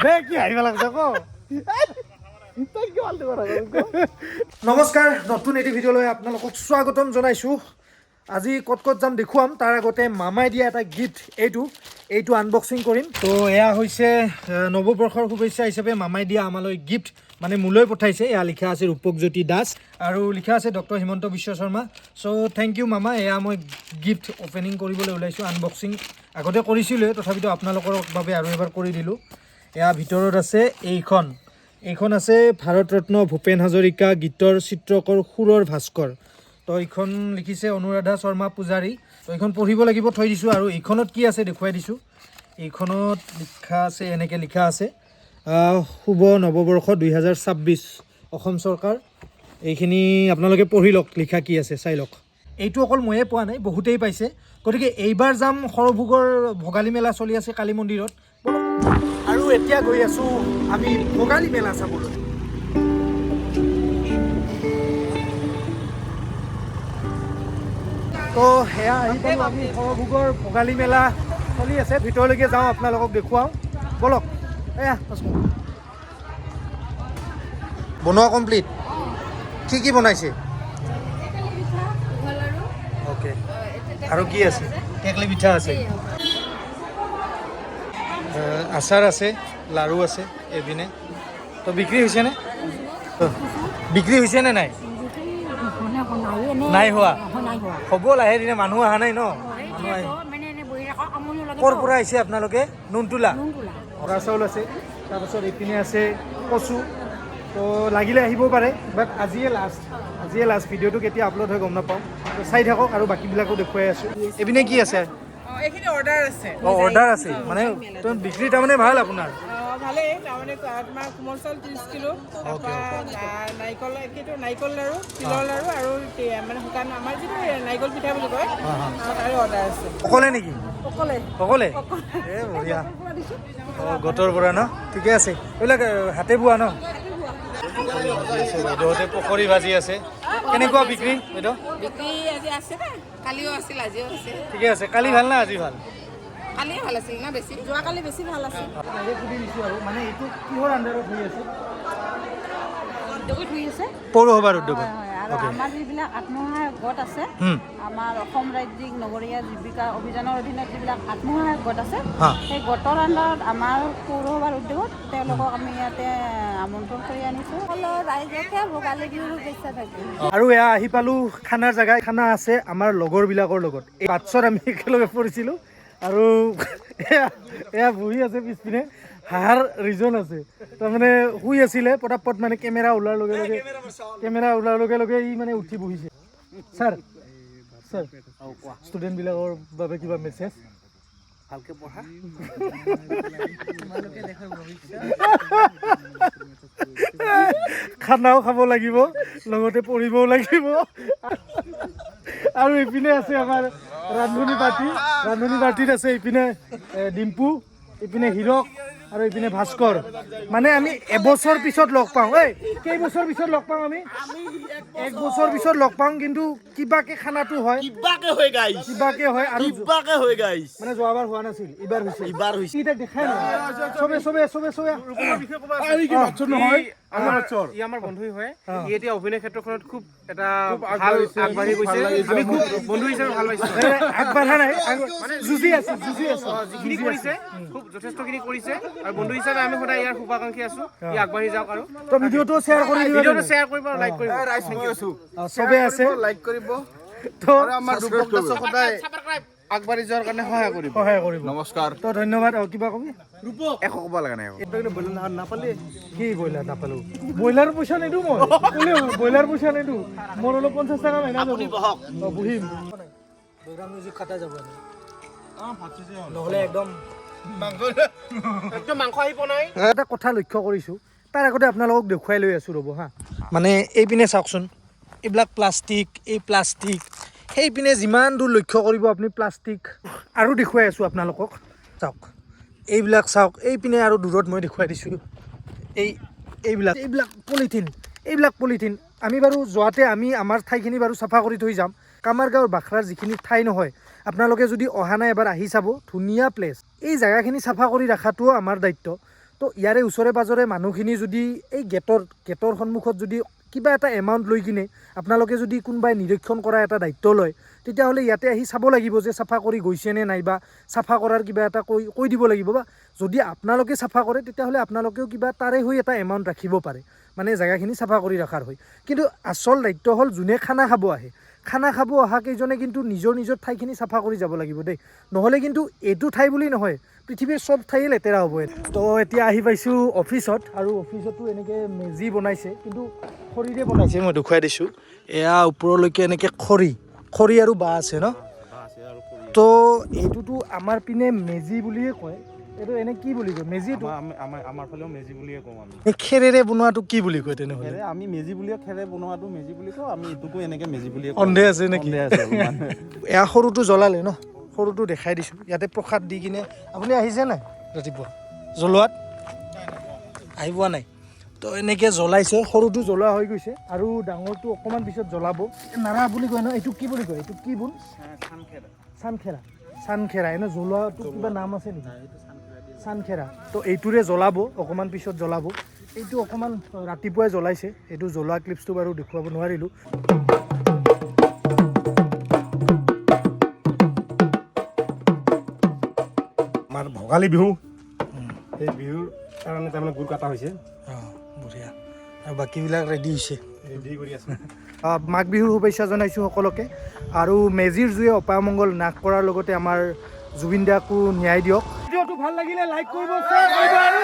দে কি আহিব লাগছে ক নমস্কাৰ নতুন এটি ভিডিঅ'লৈ আপোনালোকক স্বাগতম জনাইছোঁ আজি ক'ত ক'ত যাম দেখুৱাম তাৰ আগতে মামাই দিয়া এটা গিফ্ট এইটো আনবক্সিং কৰিম তো এয়া হৈছে নৱবৰ্ষৰ শুভেচ্ছা হিচাপে মামাই দিয়া আমালৈ গিফ্ট মানে মোলৈ পঠাইছে এয়া লিখা আছে ৰূপকজ্যোতি দাস আৰু লিখা আছে ডক্টৰ হিমন্ত বিশ্ব শৰ্মা চ' থেংক ইউ মামা এয়া মই গিফ্ট অপেনিং কৰিবলৈ ওলাইছোঁ আনবক্সিং আগতে কৰিছিলোঁ তথাপিতো আপোনালোকৰ বাবে আৰু এবাৰ কৰি দিলোঁ এয়া ভিতৰত আছে এইখন আছে ভাৰত ৰত্ন ভূপেন হাজৰিকা গীতৰ চিত্ৰকৰ সুৰৰ ভাস্কৰ তো এইখন লিখিছে অনুৰাধা শৰ্মা পূজাৰী তো এইখন পঢ়িব লাগিব থৈ দিছোঁ আৰু এইখনত কি আছে দেখুৱাই দিছোঁ এইখনত লিখা আছে এনেকৈ লিখা আছে শুভ নৱবৰ্ষ 2026 অসম চৰকাৰ এইখিনি আপোনালোকে পঢ়ি লওক লিখা কি আছে চাই লওক এইটো অকল ময়ে পোৱা নাই বহুতেই পাইছে গতিকে এইবাৰ যাম সৰভোগৰ ভোগালী মেলা চলি আছে কালী মন্দিৰত আৰু এতিয়া গৈ আছোঁ আমি ভোগালী মেলা চাবলৈ তো সেয়া আহি পালোঁ আমি সৰভোগৰ ভোগালী মেলা চলি আছে ভিতৰলৈকে যাওঁ আপোনালোকক দেখুৱাওঁ বলক এয়া বনোৱা কমপ্লিট কি বনাইছে অ'কে আৰু কি আছে টেকলি পিঠা আছে আচাৰ আছে লাৰু আছে এইপিনে তো বিক্ৰী হৈছেনে বিক্ৰী হৈছেনে নাই নাই হোৱা হ'ব লাহে দিনে মানুহ অহা নাই ন ক'ৰ পৰা আহিছে আপোনালোকে নুনতোলা বৰা চাউল আছে তাৰপাছত এইপিনে আছে কচু তো লাগিলে আহিব পাৰে বাট আজিয়ে লাষ্ট ভিডিঅ'টো কেতিয়া আপলোড হয় গম নাপাওঁ তো চাই থাকক আৰু বাকীবিলাকো দেখুৱাই আছোঁ এইপিনে কি আছে এইখিনি অৰ্ডাৰ আছে অৰ্ডাৰ আছে মানে বিক্ৰী তাৰমানে ভাল আপোনাৰ ভালেই তাৰমানে তোমাৰ কোমল চাউল 30 কিলো নাৰিকল লাৰু তিলৰ লাৰু আৰু মানে শুকান আমাৰ যিটো নাৰিকল পিঠা বুলি কয় তাৰে অৰ্ডাৰ আছে অকলে নেকি অকলে এ বঢ়িয়া গোটৰ পৰা ন ঠিকে আছে এইবিলাক হাতে বোৱা ন বাইদেউহঁতে পকৰি ভাজি আছে কেনেকুৱা বিক্ৰী বাইদেউ বিক্ৰী আজি আছে না কালিও আছিল আজিও আছে ঠিকে আছে কালি ভাল না আজি ভাল কালিয়ে ভাল আছিল না বেছি যোৱাকালি বেছি ভাল আছিল সুধি দিছোঁ আৰু মানে এইটো কিহৰ আণ্ডাৰত হৈ আছে উদ্যোগত হৈ আছে পৌৰসভাৰ উদ্যোগত আৰু আমাৰ যিবিলাক আত্মসহায়ক গোট আছে আমাৰ অসম ৰাজ্যিক নগৰীয়া জীৱিকা অভিযানৰ অধীনত যিবিলাক আত্মসহায়ক গোট আছে সেই গোটৰ আণ্ডাৰত আমাৰ পৌৰসভাৰ উদ্যোগত তেওঁলোকক আমি ইয়াতে আমন্ত্ৰণ কৰি আনিছোঁ ৰাইজকে ভোগালী বিহুৰ শুভেচ্ছা থাকিল আৰু এয়া আহি পালোঁ খানাৰ জেগা খানা আছে আমাৰ লগৰবিলাকৰ লগত এই পাছত আমি একেলগে পৰিছিলোঁ আৰু এয়া বহি আছে পিছপিনে হাঁহাৰ ৰিজন আছে তাৰমানে শুই আছিলে পটাপট মানে কেমেৰা ওলোৱাৰ লগে লগে ই মানে উঠি বহিছে ছাৰ ষ্টুডেণ্টবিলাকৰ বাবে কিবা মেছেজ ভালকৈ পঢ়া খানাও খাব লাগিব লগতে পঢ়িবও লাগিব আৰু এইপিনে আছে আমাৰ ৰান্ধনী পাৰ্টিত আছে এইপিনে ডিম্পু এইপিনে হীৰক আৰু এইপিনে ভাস্কৰ মানে আমি এবছৰ পিছত লগ পাওঁ কেইবছৰ পিছত লগ পাওঁ আমি 1 বছৰ পিছত লগ পাওঁ কিন্তু কিবাকে খানাটো হয় কিবাকে হয় আৰু মানে যোৱাবাৰ হোৱা নাছিল এইবাৰ হৈছে এতিয়া দেখাই নহয় চবে নহয় আমাৰ বন্ধুই হয় ই এতিয়া অভিনয় ক্ষেত্ৰখনত খুব এটা ভাল আগবাঢ়ি গৈছে আমি খুব বন্ধু হিচাপে ভাল পাইছোঁ আগবাঢ়া নাই মানে যুঁজি আছে যিখিনি কৰিছে খুব যথেষ্টখিনি কৰিছে আৰু বন্ধু হিচাপে আমি সদায় ইয়াৰ শুভাকাংক্ষী আছোঁ ই আগবাঢ়ি যাওক আৰু তো ভিডিঅ'টো শ্বেয়াৰ কৰি দিব ভিডিঅ'টো শ্বেয়াৰ কৰিব আৰু লাইক কৰিব চবে আছে লাইক কৰিব তো আমাৰ ৰূপক সদায় আগবাঢ়ি যোৱাৰ কাৰণে সহায় কৰিব নমস্কাৰ তো ধন্যবাদ কিবা কবি একো ক'ব লগা নাই নাপালে কি ব্ৰইলাৰ নাপালো ব্ৰইলাৰ পইচা নিদিওঁ মই ব্ৰইলাৰ পইচা নিদিওঁ মোৰ অলপ 50 টকা মাইনা যাব বহিম বেকগ্ৰাউণ্ড মিউজিক কাটা যাব নহ'লে একদম মাংস আহি পোৱা নাই এটা কথা লক্ষ্য কৰিছোঁ তাৰ আগতে আপোনালোকক দেখুৱাই লৈ আছোঁ ৰ'ব হা মানে এইপিনে চাওকচোন এইবিলাক প্লাষ্টিক সেইপিনে যিমান দূৰ লক্ষ্য কৰিব আপুনি প্লাষ্টিক আৰু দেখুৱাই আছোঁ আপোনালোকক চাওক এইবিলাক চাওক এইপিনে আৰু দূৰত মই দেখুৱাই দিছোঁ এইবিলাক পলিথিন আমি বাৰু যোৱাতে আমি আমাৰ ঠাইখিনি বাৰু চাফা কৰি থৈ যাম কামাৰগাঁৱৰ বাখৰাৰ যিখিনি ঠাই নহয় আপোনালোকে যদি অহা নাই এবাৰ আহি চাব, ধুনীয়া প্লেচ। এই জেগাখিনি চাফা কৰি ৰখাটোও আমাৰ দায়িত্ব। তো ইয়াৰে ওচৰে পাজৰে মানুহখিনি যদি এই গেটৰ সন্মুখত যদি কিবা এটা এমাউণ্ট লৈ কিনে আপোনালোকে যদি কোনোবাই নিৰীক্ষণ কৰা এটা দায়িত্ব লয়, তেতিয়াহ'লে ইয়াতে আহি চাব লাগিব যে চাফা কৰি গৈছেনে নাই, বা চাফা কৰাৰ কিবা এটা কৈ দিব লাগিব। বা যদি আপোনালোকে চাফা কৰে তেতিয়াহ'লে আপোনালোকেও কিবা তাৰে হৈ এটা এমাউণ্ট ৰাখিব পাৰে, মানে জেগাখিনি চাফা কৰি ৰখাৰ হয়। কিন্তু আচল দায়িত্ব হ'ল যোনে খানা খাব আহে, খানা খাব অহা কেইজনে কিন্তু নিজৰ ঠাইখিনি চাফা কৰি যাব লাগিব দেই। নহ'লে কিন্তু এইটো ঠাই বুলি নহয়, পৃথিৱীৰ চব ঠাইয়ে লেতেৰা হ'ব। তো এতিয়া আহি পাইছোঁ অফিচত, আৰু অফিচতো এনেকৈ মেজি বনাইছে, কিন্তু খৰিৰে বনাইছে। মই দেখুৱাই দিছোঁ, এয়া ওপৰলৈকে এনেকৈ খৰি আৰু বাঁহ আছে ন। তো এইটোতো আমাৰ পিনে মেজি বুলিয়ে কয়, এইটো এনে কি বুলি কয় মেজিটো? আমাৰ ফালেও মেজি বুলিয়ে কওঁ আমি। এই খেৰেৰে বনোৱাটো কি বুলি কয় তেনেহ'লে? আমি মেজি বুলিয়ে, খেৰে বনোৱাটো মেজি বুলি কওঁ আমি, এইটোকো এনেকৈ মেজি বুলিয়ে কওঁ। সন্দেহ আছে নেকি? মানে এয়া সৰুটো জ্বলালে ন, সৰুটো দেখাই দিছোঁ। ইয়াতে প্ৰসাদ দি কিনে আপুনি আহিছে নাই ৰাতিপুৱা জ্বলোৱাত? আহি পোৱা নাই। তো এনেকৈ জ্বলাইছে, সৰুটো জ্বলোৱা হৈ গৈছে, আৰু ডাঙৰটো অকণমান পিছত জ্বলাব। নাৰা বুলি কয় ন, এইটো কি বুলি কয়? এইটো কি বোল? চানখেৰা। এনে জ্বলোৱাটো কিবা নাম আছে নেকি? চানখেৰা। তো এইটোৰে জ্বলাব, অকণমান পিছত জ্বলাব। এইটো অকণমান ৰাতিপুৱাই জ্বলাইছে, এইটো জ্বলোৱা ক্লিপছটো বাৰু দেখুৱাব নোৱাৰিলোঁ। আমাৰ ভোগালী বিহু, সেই বিহুৰ কাৰণে তাৰমানে গুৰ কটা হৈছে। অঁ বঢ়িয়া। আৰু বাকীবিলাক ৰেডি হৈছে, ৰেডি কৰি আছে। মাঘ বিহুৰ শুভেচ্ছা জনাইছোঁ সকলোকে। আৰু মেজিৰ জুয়ে অপায়মংগল নাশ কৰাৰ লগতে আমাৰ জুবিন দাকো ন্যায় দিয়ক। ভিডিঅ'টো ভাল লাগিলে লাইক কৰিব, শ্বেয়াৰ কৰিব আৰু